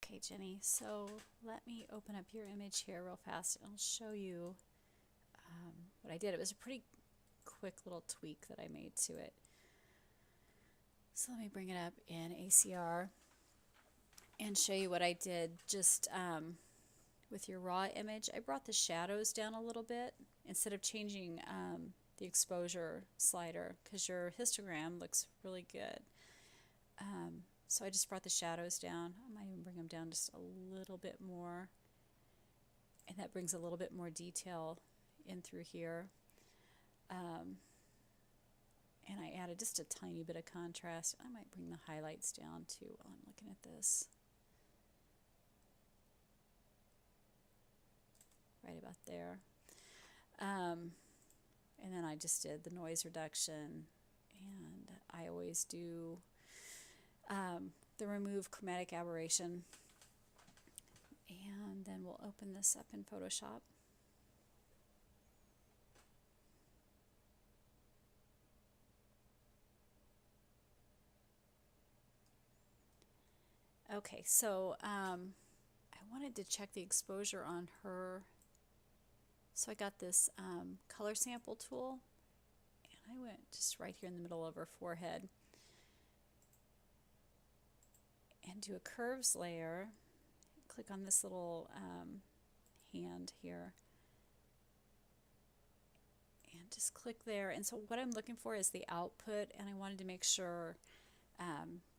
Okay, Jenny, so let me open up your image here real fast and I'll show you what I did. It was a pretty quick little tweak that I made to it. So let me bring it up in ACR and show you what I did just with your raw image. I brought the shadows down a little bit instead of changing the exposure slider because your histogram looks really good. So I just brought the shadows down. I might even bring them down just a little bit more. And that brings a little bit more detail in through here. And I added just a tiny bit of contrast. I might bring the highlights down too while I'm looking at this. Right about there. And then I just did the noise reduction. And I always do the remove chromatic aberration. And then we'll open this up in Photoshop. Okay, so I wanted to check the exposure on her. So I got this color sample tool, and I went just right here in the middle of her forehead and do a curves layer. Click on this little hand here and just click there. And so what I'm looking for is the output, and I wanted to make sure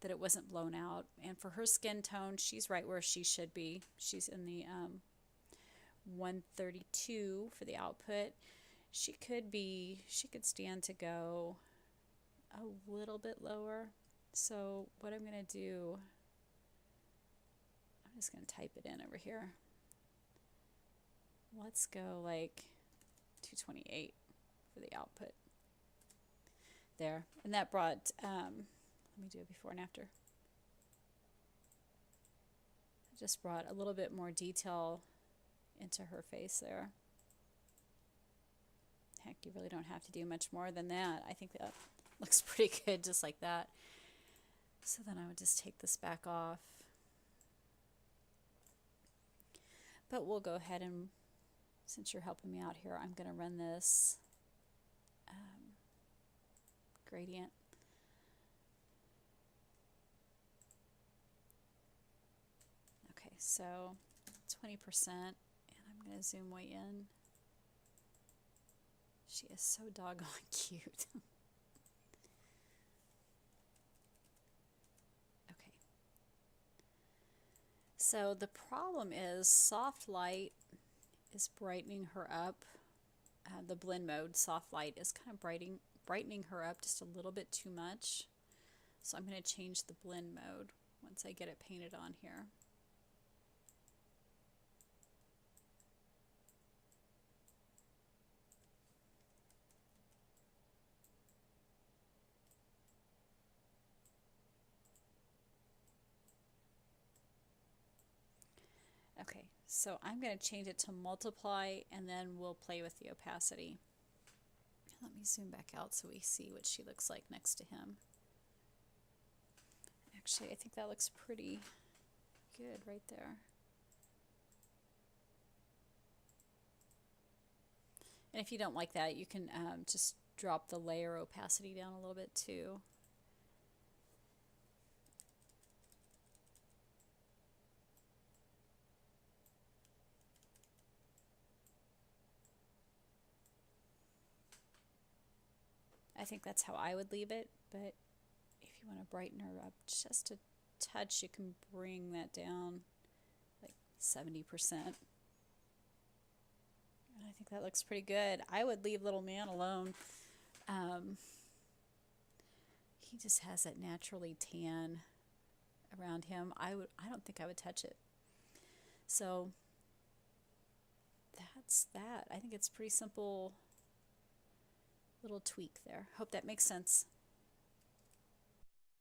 that it wasn't blown out. And for her skin tone, she's right where she should be. She's in the 132 for the output. She could stand to go a little bit lower. So what I'm going to do, I'm just going to type it in over here. Let's go like 228 for the output. There. And that brought, let me do it before and after. I just brought a little bit more detail into her face there. Heck, you really don't have to do much more than that. I think that looks pretty good just like that. So then I would just take this back off. But we'll go ahead and, since you're helping me out here, I'm going to run this gradient. Okay, so 20%, and I'm going to zoom way in. She is so doggone cute. Okay. So the problem is soft light is brightening her up. The blend mode, soft light, is kind of brightening her up just a little bit too much. So I'm going to change the blend mode once I get it painted on here. Okay, so I'm going to change it to multiply and then we'll play with the opacity. Let me zoom back out so we see what she looks like next to him. Actually, I think that looks pretty good right there. And if you don't like that, you can just drop the layer opacity down a little bit too. I think that's how I would leave it, but if you want to brighten her up just a touch, you can bring that down like 70%. And I think that looks pretty good. I would leave little man alone. He just has that naturally tan around him. I don't think I would touch it. So that's that. I think it's pretty simple little tweak there. Hope that makes sense.